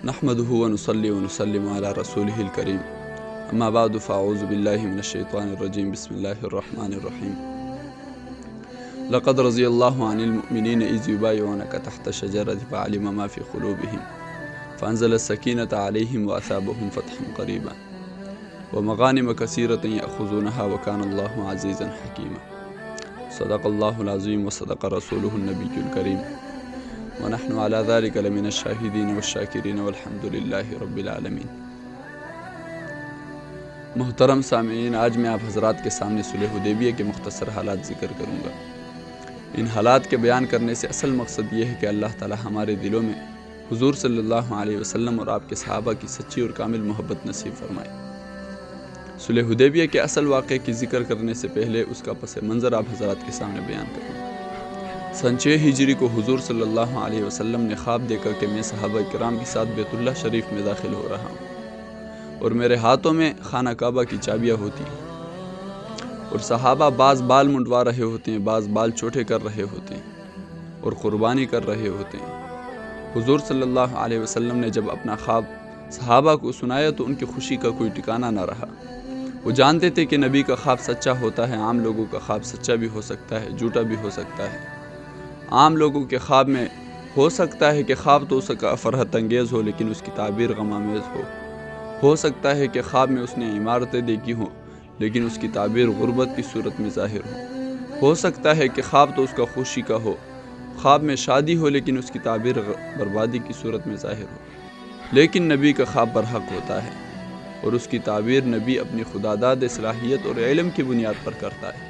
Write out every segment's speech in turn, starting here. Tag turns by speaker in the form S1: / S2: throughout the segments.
S1: نحمده ونصلي ونسلم على رسوله الكريم اما بعد فاعوذ بالله من الشيطان الرجيم بسم الله الرحمن الرحيم لقد رضي الله عن المؤمنين إذ يبايعونك تحت الشجرة فعلم ما في قلوبهم فأنزل السكينة عليهم وأثابهم فتحا قريبا ومغانم كثيرة يأخذونها وكان الله عزيزا حكيما صدق الله العظيم وصدق رسوله النبي الكريم ونحن على ذلك لمن الشاهدين والشاكرين والحمد لله رب العالمین۔ محترم سامعین، آج میں آپ حضرات کے سامنے صلح حدیبیہ کے مختصر حالات ذکر کروں گا۔ ان حالات کے بیان کرنے سے اصل مقصد یہ ہے کہ اللہ تعالی ہمارے دلوں میں حضور صلی اللہ علیہ وسلم اور آپ کے صحابہ کی سچی اور کامل محبت نصیب فرمائے۔ صلح حدیبیہ کے اصل واقعے کی ذکر کرنے سے پہلے اس کا پس منظر آپ حضرات کے سامنے بیان کروں گا۔ سن 6 ہجری کو حضور صلی اللہ علیہ وسلم نے خواب دیکھا کہ میں صحابہ کرام کے ساتھ بیت اللہ شریف میں داخل ہو رہا ہوں اور میرے ہاتھوں میں خانہ کعبہ کی چابیاں ہوتی ہیں اور صحابہ بعض بال منڈوا رہے ہوتے ہیں، بعض بال چھوٹے کر رہے ہوتے ہیں اور قربانی کر رہے ہوتے ہیں۔ حضور صلی اللہ علیہ وسلم نے جب اپنا خواب صحابہ کو سنایا تو ان کی خوشی کا کوئی ٹھکانہ نہ رہا۔ وہ جانتے تھے کہ نبی کا خواب سچا ہوتا ہے، عام لوگوں کا خواب سچا بھی ہو سکتا ہے، جھوٹا بھی ہو سکتا ہے۔ عام لوگوں کے خواب میں ہو سکتا ہے کہ خواب تو اس کا فرحت انگیز ہو لیکن اس کی تعبیر غم آمیز ہو سکتا ہے کہ خواب میں اس نے عمارتیں دیکھی ہوں لیکن اس کی تعبیر غربت کی صورت میں ظاہر ہو سکتا ہے کہ خواب تو اس کا خوشی کا ہو، خواب میں شادی ہو لیکن اس کی تعبیر بربادی کی صورت میں ظاہر ہو۔ لیکن نبی کا خواب برحق ہوتا ہے اور اس کی تعبیر نبی اپنی خداداد صلاحیت اور علم کی بنیاد پر کرتا ہے۔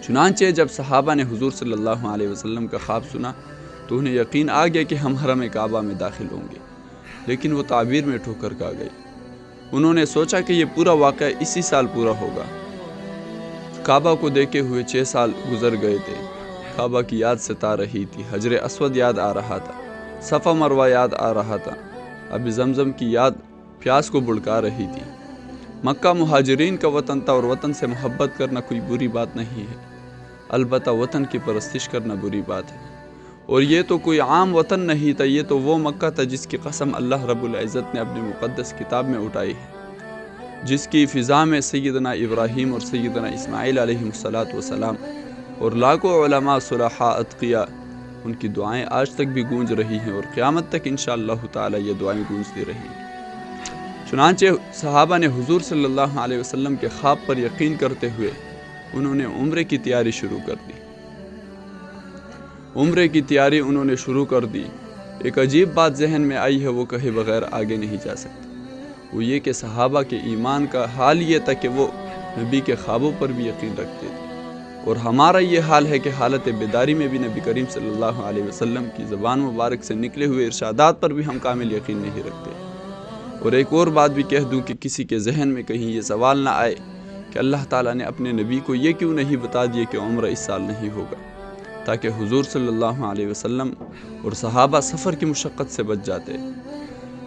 S1: چنانچہ جب صحابہ نے حضور صلی اللہ علیہ وسلم کا خواب سنا تو انہیں یقین آ گیا کہ ہم حرم کعبہ میں داخل ہوں گے، لیکن وہ تعبیر میں ٹھوکر کھا گئی۔ انہوں نے سوچا کہ یہ پورا واقعہ اسی سال پورا ہوگا۔ کعبہ کو دیکھے ہوئے 6 سال گزر گئے تھے۔ کعبہ کی یاد ستا رہی تھی، حجر اسود یاد آ رہا تھا، صفا مروہ یاد آ رہا تھا، اب زمزم کی یاد پیاس کو بھڑکا رہی تھی۔ مکہ مہاجرین کا وطن تھا اور وطن سے محبت کرنا کوئی بری بات نہیں ہے، البتہ وطن کی پرستش کرنا بری بات ہے۔ اور یہ تو کوئی عام وطن نہیں تھا، یہ تو وہ مکہ تھا جس کی قسم اللہ رب العزت نے اپنی مقدس کتاب میں اٹھائی ہے، جس کی فضا میں سیدنا ابراہیم اور سیدنا اسماعیل علیہ السلام اور لاکھوں علماء صلحاء اتقیاء ان کی دعائیں آج تک بھی گونج رہی ہیں اور قیامت تک انشاءاللہ تعالی یہ دعائیں گونجتی رہیں گی۔ چنانچہ صحابہ نے حضور صلی اللہ علیہ وسلم کے خواب پر یقین کرتے ہوئے انہوں نے عمرے کی تیاری شروع کر دی۔ عمرے کی تیاری انہوں نے شروع کر دی۔ ایک عجیب بات ذہن میں آئی ہے، وہ کہے بغیر آگے نہیں جا سکتا۔ وہ یہ کہ صحابہ کے ایمان کا حال یہ تھا کہ وہ نبی کے خوابوں پر بھی یقین رکھتے تھے، اور ہمارا یہ حال ہے کہ حالت بیداری میں بھی نبی کریم صلی اللہ علیہ وسلم کی زبان مبارک سے نکلے ہوئے ارشادات پر بھی ہم کامل یقین نہیں رکھتے۔ اور ایک اور بات بھی کہہ دوں کہ کسی کے ذہن میں کہیں یہ سوال نہ آئے کہ اللہ تعالیٰ نے اپنے نبی کو یہ کیوں نہیں بتا دیا کہ عمرہ اس سال نہیں ہوگا، تاکہ حضور صلی اللہ علیہ وسلم اور صحابہ سفر کی مشقت سے بچ جاتے۔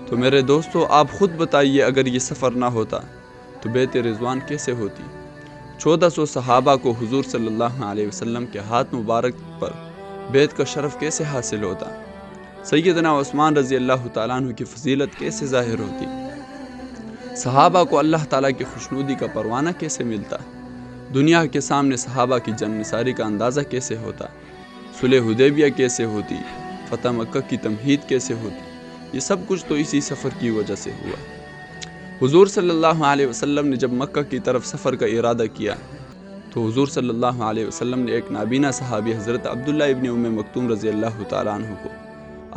S1: تو میرے دوستو، آپ خود بتائیے اگر یہ سفر نہ ہوتا تو بیت رضوان کیسے ہوتی؟ 1400 صحابہ کو حضور صلی اللہ علیہ وسلم کے ہاتھ مبارک پر بیت کا شرف کیسے حاصل ہوتا؟ سیدنا عثمان رضی اللہ تعالیٰ عنہ کی فضیلت کیسے ظاہر ہوتی؟ صحابہ کو اللہ تعالیٰ کی خوشنودی کا پروانہ کیسے ملتا؟ دنیا کے سامنے صحابہ کی جنگ نثاری کا اندازہ کیسے ہوتا؟ صلح حدیبیہ کیسے ہوتی؟ فتح مکہ کی تمہید کیسے ہوتی؟ یہ سب کچھ تو اسی سفر کی وجہ سے ہوا۔ حضور صلی اللہ علیہ وسلم نے جب مکہ کی طرف سفر کا ارادہ کیا تو حضور صلی اللہ علیہ وسلم نے ایک نابینا صحابی حضرت عبداللہ ابن ام مکتوم رضی اللہ تعالیٰ عنہ کو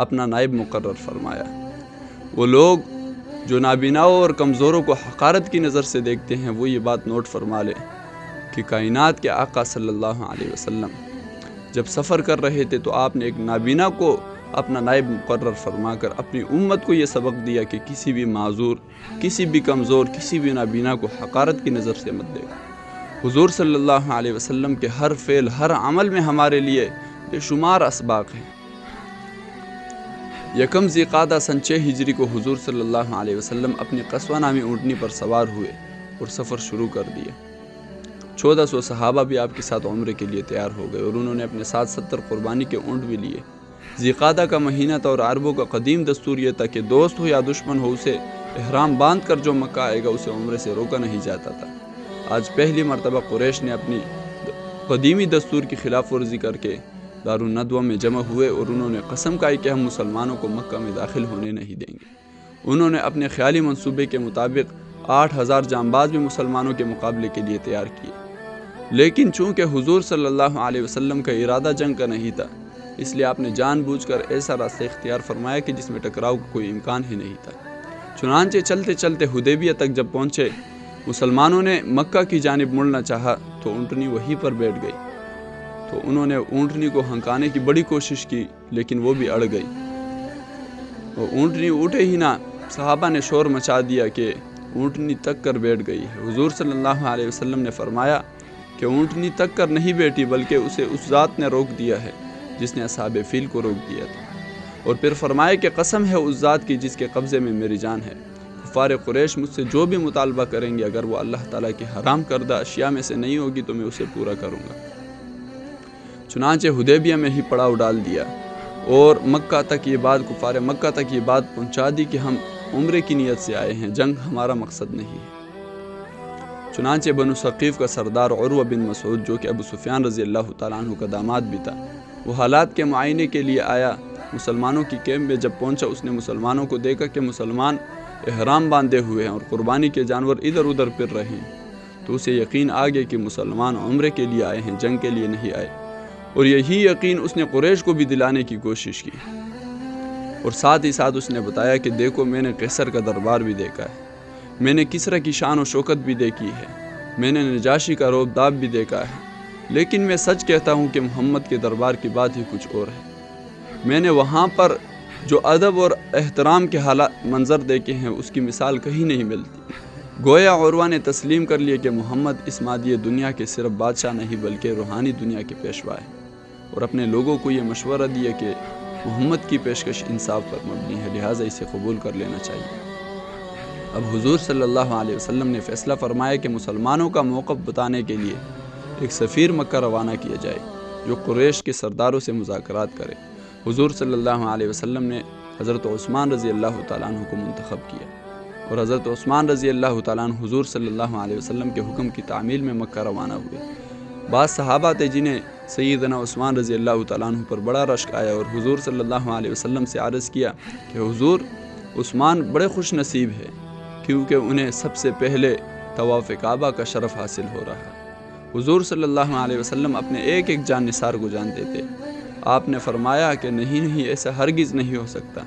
S1: اپنا نائب مقرر فرمایا۔ وہ لوگ جو نابیناؤں اور کمزوروں کو حقارت کی نظر سے دیکھتے ہیں وہ یہ بات نوٹ فرما لیں کہ کائنات کے آقا صلی اللہ علیہ وسلم جب سفر کر رہے تھے تو آپ نے ایک نابینا کو اپنا نائب مقرر فرما کر اپنی امت کو یہ سبق دیا کہ کسی بھی معذور، کسی بھی کمزور، کسی بھی نابینا کو حقارت کی نظر سے مت دیکھو۔ حضور صلی اللہ علیہ وسلم کے ہر فعل، ہر عمل میں ہمارے لیے بے شمار اسباق ہیں۔ یکم ذی قعدہ سن 6 ہجری کو حضور صلی اللہ علیہ وسلم اپنی قصوہ نامی اونٹنی پر سوار ہوئے اور سفر شروع کر دیا۔ 1400 صحابہ بھی آپ کے ساتھ عمرے کے لیے تیار ہو گئے اور انہوں نے اپنے ساتھ 70 قربانی کے اونٹ بھی لیے۔ ذیقعدہ کا مہینہ تھا اور عربوں کا قدیم دستور یہ تھا کہ دوست ہو یا دشمن ہو اسے احرام باندھ کر جو مکہ آئے گا اسے عمرے سے روکا نہیں جاتا تھا۔ آج پہلی مرتبہ قریش نے اپنی قدیمی دستور کی خلاف ورزی کر کے دارالندوہ میں جمع ہوئے اور انہوں نے قسم کھائی کہ ہم مسلمانوں کو مکہ میں داخل ہونے نہیں دیں گے۔ انہوں نے اپنے خیالی منصوبے کے مطابق 8000 جانباز بھی مسلمانوں کے مقابلے کے لیے تیار کیے، لیکن چونکہ حضور صلی اللہ علیہ وسلم کا ارادہ جنگ کا نہیں تھا، اس لیے آپ نے جان بوجھ کر ایسا راستہ اختیار فرمایا کہ جس میں ٹکراؤ کا کوئی امکان ہی نہیں تھا۔ چنانچہ چلتے چلتے حدیبیہ تک جب پہنچے، مسلمانوں نے مکہ کی جانب مڑنا چاہا تو اونٹنی وہیں پر بیٹھ گئی، تو انہوں نے اونٹنی کو ہنکانے کی بڑی کوشش کی لیکن وہ بھی اڑ گئی۔ وہ اونٹنی اٹھے ہی نہ، صحابہ نے شور مچا دیا کہ اونٹنی تک کر بیٹھ گئی ہے۔ حضور صلی اللہ علیہ وسلم نے فرمایا کہ اونٹنی تک کر نہیں بیٹھی بلکہ اسے اس ذات نے روک دیا ہے جس نے اصحاب فیل کو روک دیا تھا، اور پھر فرمایا کہ قسم ہے اس ذات کی جس کے قبضے میں میری جان ہے، کفار قریش مجھ سے جو بھی مطالبہ کریں گے اگر وہ اللہ تعالیٰ کی حرام کردہ اشیاء میں سے نہیں ہوگی تو میں اسے پورا کروں گا۔ چنانچہ حدیبیہ میں ہی پڑاؤ ڈال دیا اور کفار مکہ تک یہ بات پہنچا دی کہ ہم عمرے کی نیت سے آئے ہیں، جنگ ہمارا مقصد نہیں ہے۔ چنانچہ بنو ثقیف کا سردار عروہ بن مسعود جو کہ ابو سفیان رضی اللہ تعالیٰ عنہ کا داماد بھی تھا، وہ حالات کے معائنے کے لیے آیا۔ مسلمانوں کی کیمپ میں جب پہنچا اس نے مسلمانوں کو دیکھا کہ مسلمان احرام باندھے ہوئے ہیں اور قربانی کے جانور ادھر ادھر پھر رہے ہیں، تو اسے یقین آ گیا کہ مسلمان عمرے کے لیے آئے ہیں، جنگ کے لیے نہیں آئے، اور یہی یقین اس نے قریش کو بھی دلانے کی کوشش کی، اور ساتھ ہی ساتھ اس نے بتایا کہ دیکھو میں نے قیصر کا دربار بھی دیکھا ہے، میں نے کسریٰ کی شان و شوکت بھی دیکھی ہے، میں نے نجاشی کا روب داب بھی دیکھا ہے، لیکن میں سچ کہتا ہوں کہ محمد کے دربار کی بات ہی کچھ اور ہے۔ میں نے وہاں پر جو ادب اور احترام کے حالات منظر دیکھے ہیں اس کی مثال کہیں نہیں ملتی۔ گویا عروہ نے تسلیم کر لیا کہ محمد اس مادی دنیا کے صرف بادشاہ نہیں بلکہ روحانی دنیا کے پیشوا ہے، اور اپنے لوگوں کو یہ مشورہ دیا کہ محمد کی پیشکش انصاف پر مبنی ہے، لہٰذا اسے قبول کر لینا چاہیے۔ اب حضور صلی اللہ علیہ وسلم نے فیصلہ فرمایا کہ مسلمانوں کا موقف بتانے کے لیے ایک سفیر مکہ روانہ کیا جائے جو قریش کے سرداروں سے مذاکرات کرے۔ حضور صلی اللہ علیہ وسلم نے حضرت عثمان رضی اللہ تعالیٰ عنہ کو منتخب کیا، اور حضرت عثمان رضی اللہ تعالیٰ عنہ حضور صلی اللہ علیہ وسلم کے حکم کی تعمیل میں مکہ روانہ ہوئے۔ بعض صحابہ تھے جنہیں سیدنا عثمان رضی اللہ تعالیٰ عنہ پر بڑا رشک آیا اور حضور صلی اللہ علیہ وسلم سے عرض کیا کہ حضور عثمان بڑے خوش نصیب ہے کیونکہ انہیں سب سے پہلے طواف کعبہ کا شرف حاصل ہو رہا ہے۔ حضور صلی اللہ علیہ وسلم اپنے ایک ایک جان نثار کو جانتے تھے۔ آپ نے فرمایا کہ نہیں ایسا ہرگز نہیں ہو سکتا،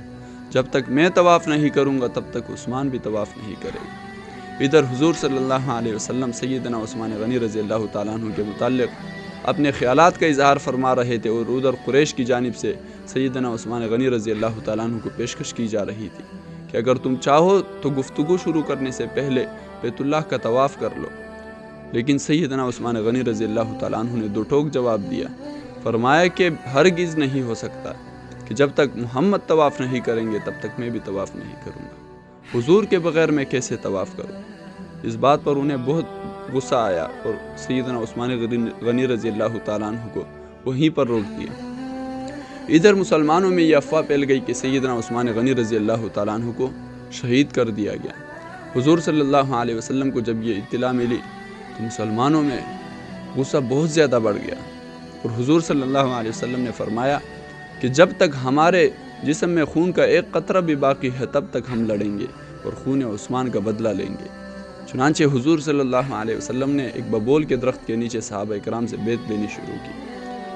S1: جب تک میں طواف نہیں کروں گا تب تک عثمان بھی طواف نہیں کرے گا۔ ادھر حضور صلی اللہ علیہ وسلم سیدنا عثمان غنی رضی اللہ تعالیٰ عنہ کے متعلق اپنے خیالات کا اظہار فرما رہے تھے، اور ادھر قریش کی جانب سے سیدنا عثمان غنی رضی اللہ تعالیٰ عنہ کو پیشکش کی جا رہی تھی کہ اگر تم چاہو تو گفتگو شروع کرنے سے پہلے بیت اللہ کا طواف کر لو، لیکن سیدنا عثمان غنی رضی اللہ تعالیٰ عنہ نے دو ٹوک جواب دیا، فرمایا کہ ہرگز نہیں ہو سکتا کہ جب تک محمد طواف نہیں کریں گے تب تک میں بھی طواف نہیں کروں گا، حضور کے بغیر میں کیسے طواف کروں۔ اس بات پر انہیں بہت غصہ آیا اور سیدنا عثمان غنی رضی اللہ تعالیٰ عنہ کو وہیں پر روک دیا۔ ادھر مسلمانوں میں یہ افواہ پھیل گئی کہ سیدنا عثمان غنی رضی اللہ تعالیٰ عنہ کو شہید کر دیا گیا۔ حضور صلی اللہ علیہ وسلم کو جب یہ اطلاع ملی تو مسلمانوں میں غصہ بہت زیادہ بڑھ گیا، اور حضور صلی اللہ علیہ وسلم نے فرمایا کہ جب تک ہمارے جسم میں خون کا ایک قطرہ بھی باقی ہے تب تک ہم لڑیں گے اور خون عثمان کا بدلہ لیں گے۔ چنانچہ حضور صلی اللہ علیہ وسلم نے ایک ببول کے درخت کے نیچے صحابہ اکرام سے بیعت لینی شروع کی۔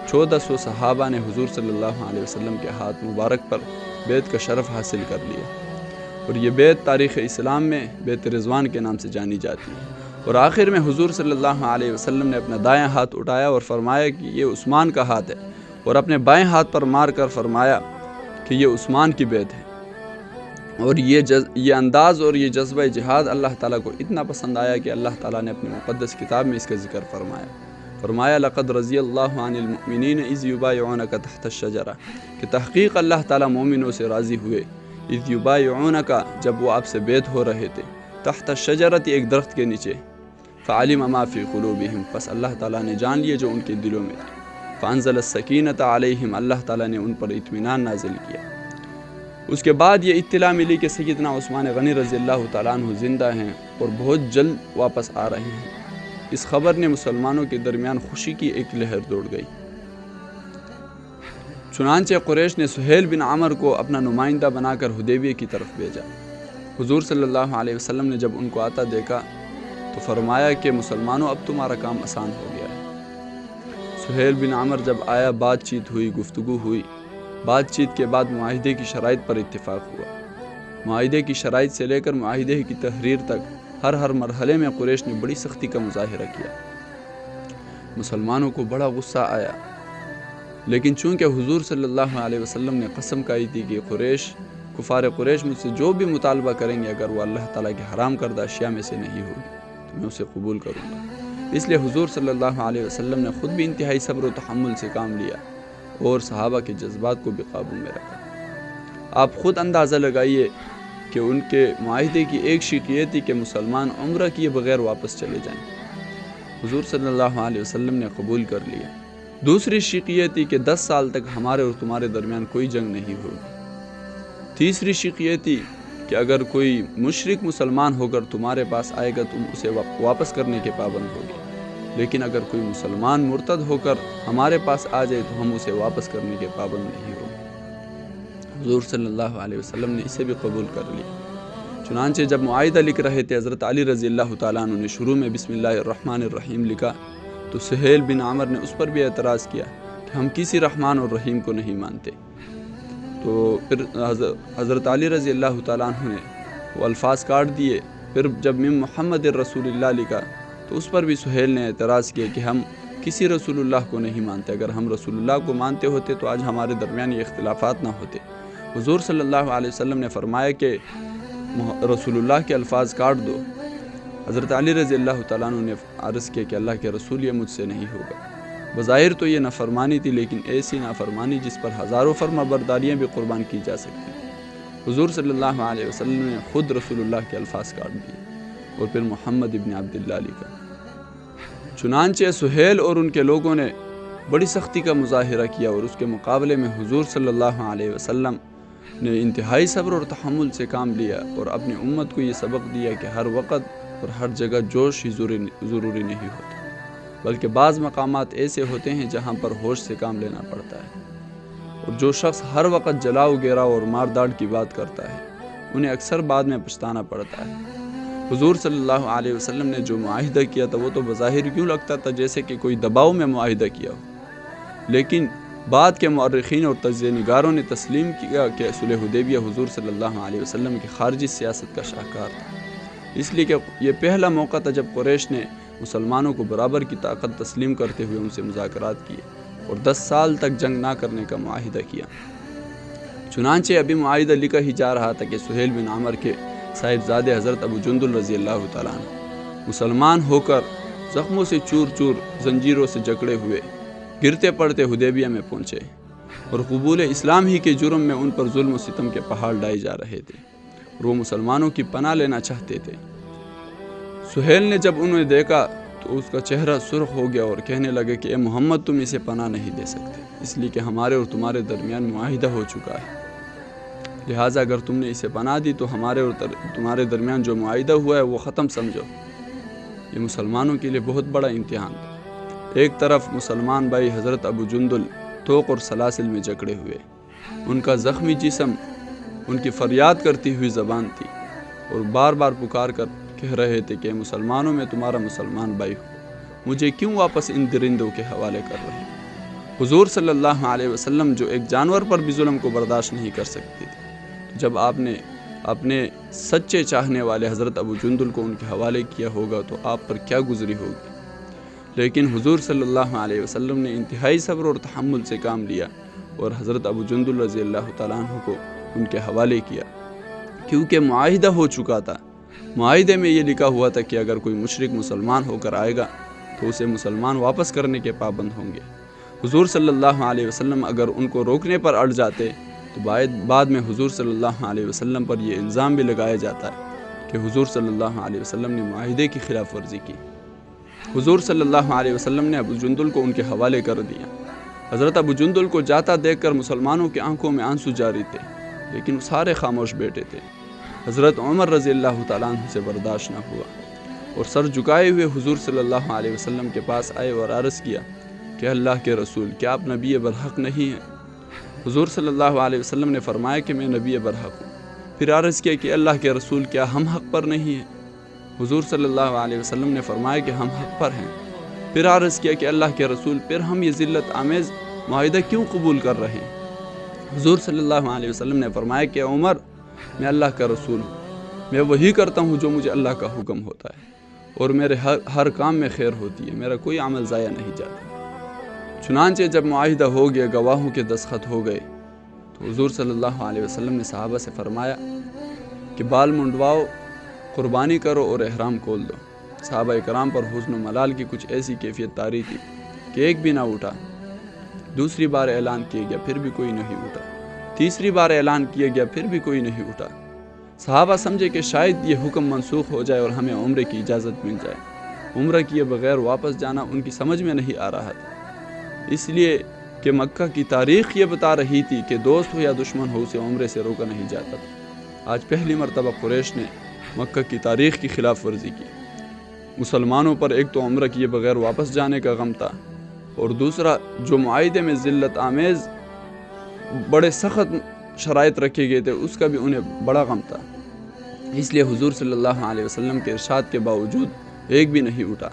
S1: 1400 صحابہ نے حضور صلی اللہ علیہ وسلم کے ہاتھ مبارک پر بیعت کا شرف حاصل کر لیا، اور یہ بیعت تاریخ اسلام میں بیعت رضوان کے نام سے جانی جاتی ہے۔ اور آخر میں حضور صلی اللہ علیہ وسلم نے اپنا دائیں ہاتھ اٹھایا اور فرمایا کہ یہ عثمان کا ہاتھ ہے، اور اپنے بائیں ہاتھ پر مار کر فرمایا کہ یہ عثمان کی بیعت ہے۔ اور یہ انداز اور یہ جذبہ جہاد اللہ تعالیٰ کو اتنا پسند آیا کہ اللہ تعالیٰ نے اپنے مقدس کتاب میں اس کا ذکر فرمایا لقد رضی اللہ عن المؤمنین اذ یبایعونک تحت الشجرہ، کہ تحقیق اللہ تعالیٰ مومنوں سے راضی ہوئے، اذ یبایعونک، جب وہ آپ سے بیعت ہو رہے تھے، تحت الشجرۃ، ایک درخت کے نیچے، فعلم ما فی قلوبہم، پس اللہ تعالیٰ نے جان لیے جو ان کے دلوں میں تھے، فانزل السکینۃ علیہم، اللہ تعالیٰ نے ان پر اطمینان نازل کیا۔ اس کے بعد یہ اطلاع ملی کہ سیدنا عثمان غنی رضی اللہ تعالیٰ عنہ زندہ ہیں اور بہت جلد واپس آ رہے ہیں۔ اس خبر نے مسلمانوں کے درمیان خوشی کی ایک لہر دوڑ گئی۔ چنانچہ قریش نے سہیل بن عمر کو اپنا نمائندہ بنا کر حدیبیہ کی طرف بھیجا۔ حضور صلی اللہ علیہ وسلم نے جب ان کو آتا دیکھا تو فرمایا کہ مسلمانوں، اب تمہارا کام آسان ہو گیا ہے۔ سہیل بن عمر جب آیا، بات چیت ہوئی، گفتگو ہوئی۔ بات چیت کے بعد معاہدے کی شرائط پر اتفاق ہوا۔ معاہدے کی شرائط سے لے کر معاہدے کی تحریر تک ہر مرحلے میں قریش نے بڑی سختی کا مظاہرہ کیا۔ مسلمانوں کو بڑا غصہ آیا، لیکن چونکہ حضور صلی اللہ علیہ وسلم نے قسم کھائی تھی کہ کفار قریش مجھ سے جو بھی مطالبہ کریں گے، اگر وہ اللہ تعالیٰ کے حرام کردہ اشیاء میں سے نہیں ہوگی تو میں اسے قبول کروں گا، اس لیے حضور صلی اللہ علیہ وسلم نے خود بھی انتہائی صبر و تحمل سے کام لیا اور صحابہ کے جذبات کو بھی قابو میں رکھا۔ آپ خود اندازہ لگائیے کہ ان کے معاہدے کی ایک شق یہ تھی کہ مسلمان عمرہ کیے بغیر واپس چلے جائیں۔ حضور صلی اللہ علیہ وسلم نے قبول کر لیا۔ دوسری شق یہ تھی کہ 10 سال تک ہمارے اور تمہارے درمیان کوئی جنگ نہیں ہوگی۔ تیسری شق یہ تھی کہ اگر کوئی مشرک مسلمان ہو کر تمہارے پاس آئے گا تم اسے واپس کرنے کے پابند ہوگے، لیکن اگر کوئی مسلمان مرتد ہو کر ہمارے پاس آ جائے تو ہم اسے واپس کرنے کے پابند نہیں ہوں۔ حضور صلی اللہ علیہ وسلم نے اسے بھی قبول کر لیا۔ چنانچہ جب معاہدہ لکھ رہے تھے، حضرت علی رضی اللہ تعالیٰ عنہ نے شروع میں بسم اللہ الرحمن الرحیم لکھا تو سہیل بن عمر نے اس پر بھی اعتراض کیا کہ ہم کسی رحمان اور رحیم کو نہیں مانتے۔ تو پھر حضرت علی رضی اللہ تعالیٰ عنہ نے وہ الفاظ کاٹ دیے۔ پھر جب من محمد رسول اللہ لکھا تو اس پر بھی سہیل نے اعتراض کیا کہ ہم کسی رسول اللہ کو نہیں مانتے، اگر ہم رسول اللہ کو مانتے ہوتے تو آج ہمارے درمیان یہ اختلافات نہ ہوتے۔ حضور صلی اللہ علیہ وسلم نے فرمایا کہ رسول اللہ کے الفاظ کاٹ دو۔ حضرت علی رضی اللہ تعالیٰ عنہ نے عرض کیا کہ اللہ کے رسول، یہ مجھ سے نہیں ہوگا۔ بظاہر تو یہ نافرمانی تھی، لیکن ایسی نافرمانی جس پر ہزاروں فرما برداریاں بھی قربان کی جا سکتی۔ حضور صلی اللہ علیہ وسلم نے خود رسول اللہ کے الفاظ کاٹ دیے اور پھر محمد ابن عبداللہ لکھا۔ چنانچہ سہیل اور ان کے لوگوں نے بڑی سختی کا مظاہرہ کیا اور اس کے مقابلے میں حضور صلی اللہ علیہ وسلم نے انتہائی صبر اور تحمل سے کام لیا اور اپنی امت کو یہ سبق دیا کہ ہر وقت اور ہر جگہ جوش ہی ضروری نہیں ہوتا، بلکہ بعض مقامات ایسے ہوتے ہیں جہاں پر ہوش سے کام لینا پڑتا ہے، اور جو شخص ہر وقت جلاؤ گیراؤ اور مار داڑ کی بات کرتا ہے انہیں اکثر بعد میں پچھتانا پڑتا ہے۔ حضور صلی اللہ علیہ وسلم نے جو معاہدہ کیا تھا وہ تو بظاہر یوں لگتا تھا جیسے کہ کوئی دباؤ میں معاہدہ کیا ہو، لیکن بعد کے مورخین اور تجزیہ نگاروں نے تسلیم کیا کہ صلح حدیبیہ حضور صلی اللہ علیہ وسلم کی خارجی سیاست کا شاہکار تھا، اس لیے کہ یہ پہلا موقع تھا جب قریش نے مسلمانوں کو برابر کی طاقت تسلیم کرتے ہوئے ان سے مذاکرات کیے اور 10 سال تک جنگ نہ کرنے کا معاہدہ کیا۔ چنانچہ ابھی معاہدہ لکھا ہی جا رہا تھا کہ سہیل بن عمر کے صاحبزادے حضرت ابو جندل رضی اللہ تعالیٰ عنہ مسلمان ہو کر زخموں سے چور چور، زنجیروں سے جکڑے ہوئے گرتے پڑتے حدیبیہ میں پہنچے اور قبول اسلام ہی کے جرم میں ان پر ظلم و ستم کے پہاڑ ڈائے جا رہے تھے اور وہ مسلمانوں کی پناہ لینا چاہتے تھے۔ سہیل نے جب انہیں دیکھا تو اس کا چہرہ سرخ ہو گیا اور کہنے لگے کہ اے محمد، تم اسے پناہ نہیں دے سکتے، اس لیے کہ ہمارے اور تمہارے درمیان معاہدہ ہو چکا ہے، لہٰذا اگر تم نے اسے پناہ دی تو ہمارے اور تمہارے درمیان جو معاہدہ ہوا ہے وہ ختم سمجھو۔ یہ مسلمانوں کے لیے بہت بڑا امتحان تھا۔ ایک طرف مسلمان بھائی حضرت ابو جندل توق اور سلاسل میں جکڑے ہوئے، ان کا زخمی جسم ان کی فریاد کرتی ہوئی زبان تھی اور بار بار پکار کر کہہ رہے تھے کہ مسلمانوں میں تمہارا مسلمان بھائی ہو، مجھے کیوں واپس ان درندوں کے حوالے کر رہے ہیں۔ حضور صلی اللہ علیہ وسلم جو ایک جانور پر بھی ظلم کو برداشت نہیں کر سکتے تھے، تو جب آپ نے اپنے سچے چاہنے والے حضرت ابو جندل کو ان کے حوالے کیا ہوگا تو آپ پر کیا گزری ہوگی۔ لیکن حضور صلی اللہ علیہ وسلم نے انتہائی صبر اور تحمل سے کام لیا اور حضرت ابو جندل رضی اللہ تعالیٰ عنہ کو ان کے حوالے کیا، کیونکہ معاہدہ ہو چکا تھا۔ معاہدے میں یہ لکھا ہوا تھا کہ اگر کوئی مشرک مسلمان ہو کر آئے گا تو اسے مسلمان واپس کرنے کے پابند ہوں گے۔ حضور صلی اللہ علیہ وسلم اگر ان کو روکنے پر اڑ جاتے تو بعد میں حضور صلی اللہ علیہ وسلم پر یہ الزام بھی لگایا جاتا ہے کہ حضور صلی اللہ علیہ وسلم نے معاہدے کی خلاف ورزی کی۔ حضور صلی اللہ علیہ وسلم نے ابو جندل کو ان کے حوالے کر دیا حضرت ابو جندل کو جاتا دیکھ کر مسلمانوں کی آنکھوں میں آنسو جاری تھے، لیکن وہ سارے خاموش بیٹھے تھے۔ حضرت عمر رضی اللہ تعالیٰ عنہ سے برداشت نہ ہوا اور سر جھکائے ہوئے حضور صلی اللہ علیہ وسلم کے پاس آئے اور عرض کیا کہ اللہ کے رسول، کیا آپ نبی برحق نہیں ہیں؟ حضور صلی اللہ علیہ وسلم نے فرمایا کہ میں نبی برحق ہوں۔ پھر عرض کیا کہ اللہ کے رسول، کیا ہم حق پر نہیں ہیں؟ حضور صلی اللہ علیہ وسلم نے فرمایا کہ ہم حق پر ہیں۔ پھر عرض کیا کہ اللہ کے رسول، پھر ہم یہ ذلت آمیز معاہدہ کیوں قبول کر رہے ہیں؟ حضور صلی اللہ علیہ وسلم نے فرمایا کہ عمر، میں اللہ کا رسول ہوں، میں وہی کرتا ہوں جو مجھے اللہ کا حکم ہوتا ہے، اور میرے ہر کام میں خیر ہوتی ہے، میرا کوئی عمل ضائع نہیں جاتا۔ چنانچہ جب معاہدہ ہو گیا، گواہوں کے دستخط ہو گئے، تو حضور صلی اللہ علیہ وسلم نے صحابہ سے فرمایا کہ بال منڈواؤ، قربانی کرو اور احرام کھول دو۔ صحابہ کرام پر حزن و ملال کی کچھ ایسی کیفیت طاری تھی کہ ایک بھی نہ اٹھا۔ دوسری بار اعلان کیا گیا، پھر بھی کوئی نہیں اٹھا۔ تیسری بار اعلان کیا گیا، پھر بھی کوئی نہیں اٹھا۔ صحابہ سمجھے کہ شاید یہ حکم منسوخ ہو جائے اور ہمیں عمرے کی اجازت مل جائے۔ عمرہ کیے بغیر واپس جانا ان کی سمجھ میں نہیں آ رہا تھا، اس لیے کہ مکہ کی تاریخ یہ بتا رہی تھی کہ دوست ہو یا دشمن ہو، اسے عمرے سے روکا نہیں جاتا تھا۔ آج پہلی مرتبہ قریش نے مکہ کی تاریخ کی خلاف ورزی کی۔ مسلمانوں پر ایک تو عمرہ کیے بغیر واپس جانے کا غم تھا، اور دوسرا جو معاہدے میں ذلت آمیز بڑے سخت شرائط رکھے گئے تھے، اس کا بھی انہیں بڑا غم تھا۔ اس لیے حضور صلی اللہ علیہ وسلم کے ارشاد کے باوجود ایک بھی نہیں اٹھا۔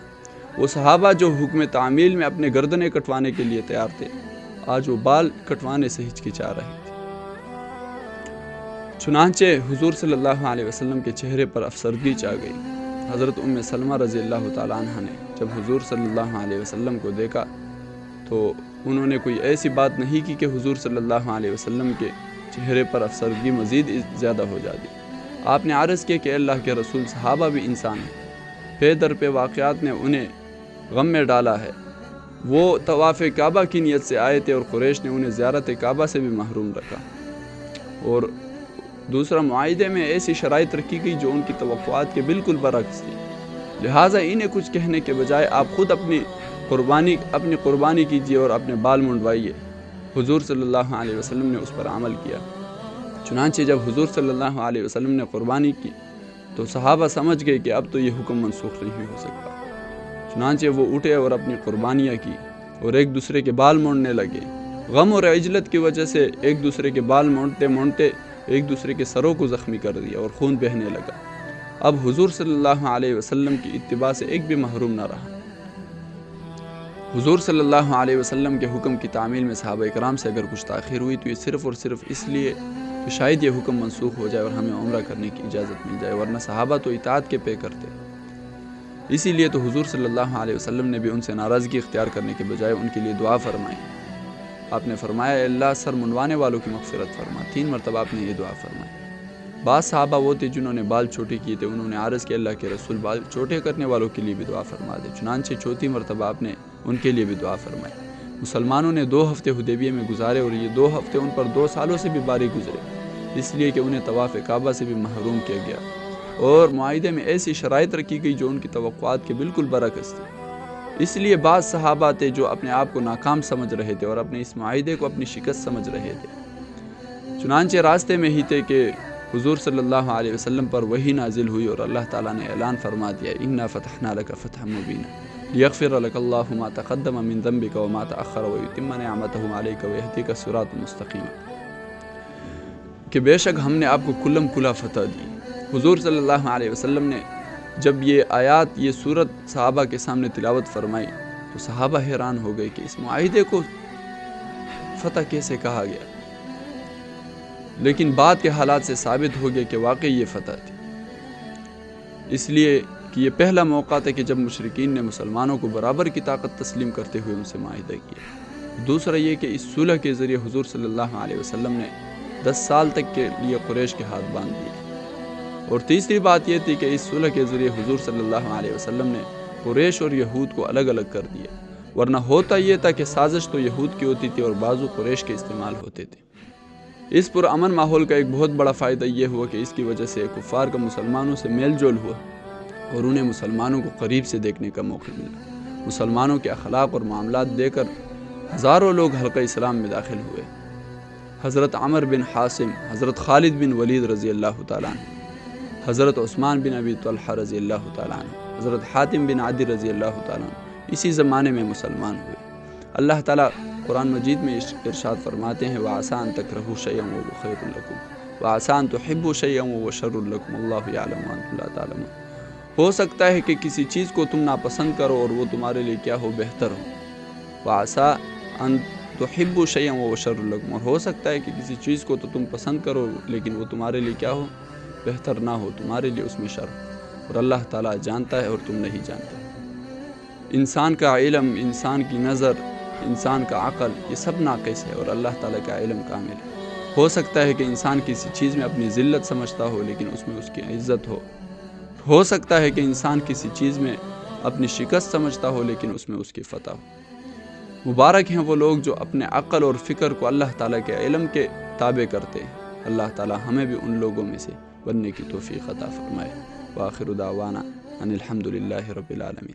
S1: وہ صحابہ جو حکم تعمیل میں اپنے گردنیں کٹوانے کے لیے تیار تھے، آج وہ بال کٹوانے سے ہچکچا رہے تھے۔ چنانچہ حضور صلی اللہ علیہ وسلم کے چہرے پر افسردگی چھا گئی۔ حضرت ام سلمہ رضی اللہ تعالیٰ عنہ نے جب حضور صلی اللہ علیہ وسلم کو دیکھا تو انہوں نے کوئی ایسی بات نہیں کی کہ حضور صلی اللہ علیہ وسلم کے چہرے پر افسردگی مزید زیادہ ہو جاتی۔ آپ نے عرض کیا کہ اللہ کے رسول، صحابہ بھی انسان ہیں، پے در پہ واقعات نے انہیں غم میں ڈالا ہے۔ وہ طواف کعبہ کی نیت سے آئے تھے اور قریش نے انہیں زیارت کعبہ سے بھی محروم رکھا، اور دوسرا معاہدے میں ایسی شرائط رکھی گئی جو ان کی توقعات کے بالکل برعکس تھی۔ لہٰذا انہیں کچھ کہنے کے بجائے آپ خود اپنی قربانی کیجیے اور اپنے بال منڈوائیے۔ حضور صلی اللہ علیہ وسلم نے اس پر عمل کیا۔ چنانچہ جب حضور صلی اللہ علیہ وسلم نے قربانی کی تو صحابہ سمجھ گئے کہ اب تو یہ حکم منسوخ نہیں ہو سکتا۔ چنانچہ وہ اٹھے اور اپنی قربانیاں کی اور ایک دوسرے کے بال مونڈنے لگے۔ غم اور عجلت کی وجہ سے ایک دوسرے کے بال مونڈتے ایک دوسرے کے سروں کو زخمی کر دیا اور خون بہنے لگا۔ اب حضور صلی اللہ علیہ وسلم کی اتباع سے ایک بھی محروم نہ رہا۔ حضور صلی اللہ علیہ وسلم کے حکم کی تعمیل میں صحابہ کرام سے اگر کچھ تاخیر ہوئی تو یہ صرف اور صرف اس لیے کہ شاید یہ حکم منسوخ ہو جائے اور ہمیں عمرہ کرنے کی اجازت مل جائے، ورنہ صحابہ تو اطاعت کے پے کرتے۔ اسی لیے تو حضور صلی اللہ علیہ وسلم نے بھی ان سے ناراضگی اختیار کرنے کے بجائے ان کے لیے دعا فرمائی۔ آپ نے فرمایا، اے اللہ سر منڈوانے والوں کی مغفرت فرما۔ 3 مرتبہ آپ نے یہ دعا فرمائی۔ بعض صحابہ وہ تھے جنہوں نے بال چھوٹے کیے تھے، انہوں نے عرض کیا اللہ کے رسول بال چھوٹے کرنے والوں کے لیے بھی دعا فرما دے۔ چنانچہ 4تھی مرتبہ آپ نے ان کے لیے بھی دعا فرمائی۔ مسلمانوں نے 2 ہفتے حدیبیہ میں گزارے اور یہ 2 ہفتے ان پر 2 سالوں سے بھی باری گزرے، اس لیے کہ انہیں طواف کعبہ سے بھی محروم کیا گیا اور معاہدے میں ایسی شرائط رکھی گئی جو ان کی توقعات کے بالکل برعکس تھی۔ اس لیے بعض صحابہ تھے جو اپنے آپ کو ناکام سمجھ رہے تھے اور اپنے اس معاہدے کو اپنی شکست سمجھ رہے تھے۔ چنانچہ راستے میں ہی تھے کہ حضور صلی اللہ علیہ وسلم پر وحی نازل ہوئی اور اللہ تعالیٰ نے اعلان فرما دیا، اِنَّا فَتَحْنَا لَكَ فَتْحًا مُبِينًا لِيَغْفِرَ لَكَ اللَّهُ مَا تَقَدَّمَ مِن ذَنبِكَ وَمَا تَأَخَّرَ وَيُتِمَّ نِعْمَتَهُ عَلَيْكَ وَيَهْدِيكَ صِرَاطًا مُسْتَقِيمًا، کہ بے شک ہم نے آپ کو کلم کلا فتح دی۔ حضور صلی اللہ علیہ وسلم نے جب یہ آیات، یہ سورت صحابہ کے سامنے تلاوت فرمائی تو صحابہ حیران ہو گئے کہ اس معاہدے کو فتح کیسے کہا گیا، لیکن بعد کے حالات سے ثابت ہو گیا کہ واقعی یہ فتح تھی، اس لیے کہ یہ پہلا موقع تھا کہ جب مشرکین نے مسلمانوں کو برابر کی طاقت تسلیم کرتے ہوئے ان سے معاہدہ کیا۔ دوسرا یہ کہ اس صلح کے ذریعے حضور صلی اللہ علیہ وسلم نے 10 سال تک کے لیے قریش کے ہاتھ باندھ دیے، اور تیسری بات یہ تھی کہ اس صلح کے ذریعے حضور صلی اللہ علیہ وسلم نے قریش اور یہود کو الگ الگ کر دیا، ورنہ ہوتا یہ تھا کہ سازش تو یہود کی ہوتی تھی اور بازو قریش کے استعمال ہوتے تھے۔ اس پرامن ماحول کا ایک بہت بڑا فائدہ یہ ہوا کہ اس کی وجہ سے کفار کا مسلمانوں سے میل جول ہوا اور انہیں مسلمانوں کو قریب سے دیکھنے کا موقع ملا۔ مسلمانوں کے اخلاق اور معاملات دے کر ہزاروں لوگ حلقہ اسلام میں داخل ہوئے۔ حضرت عمر بن حاسم، حضرت خالد بن ولید رضی اللہ تعالیٰ عنہ، حضرت عثمان بن ابی طلحہ رضی اللہ تعالیٰ عنہ، حضرت حاتم بن عدی رضی اللہ تعالیٰ عنہ اسی زمانے میں مسلمان ہوئے۔ اللہ تعالیٰ قرآن مجید میں ارشاد فرماتے ہیں وَعَسَىٰ أَن تَكْرَهُوا شَيْئًا وَهُوَ خَيْرٌ لَكُمْ وَعَسَىٰ أَن تُحِبُّوا شَيْئًا وَهُوَ شَرٌّ لَكُمْ وَاللَّهُ يَعْلَمُ وَأَنتُمْ لَا تَعْلَمُونَ۔ ہو سکتا ہے کہ کسی چیز کو تم ناپسند کرو اور وہ تمہارے لیے کیا ہو، بہتر ہو۔ وَعَسَىٰ أَن تُحِبُّوا شَيْئًا وَهُوَ شَرٌّ لَكُمْ، اور ہو سکتا ہے کہ کسی چیز کو تو تم پسند کرو لیکن وہ تمہارے لیے کیا ہو، بہتر نہ ہو، تمہارے لیے اس میں شر ہو، اور اللہ تعالیٰ جانتا ہے اور تم نہیں جانتے۔ انسان کا علم، انسان کی نظر، انسان کا عقل، یہ سب ناقص ہے اور اللہ تعالیٰ کا علم کامل ہے۔ ہو سکتا ہے کہ انسان کسی چیز میں اپنی ذلت سمجھتا ہو لیکن اس میں اس کی عزت ہو سکتا ہے کہ انسان کسی چیز میں اپنی شکست سمجھتا ہو لیکن اس میں اس کی فتح ہو۔ مبارک ہیں وہ لوگ جو اپنے عقل اور فکر کو اللہ تعالیٰ کے علم کے تابع کرتے ہیں۔ اللہ تعالیٰ ہمیں بھی ان لوگوں میں سے بننے کی توفیق عطا فرمائے۔ وآخر دعوانا ان الحمد للہ رب العالمین۔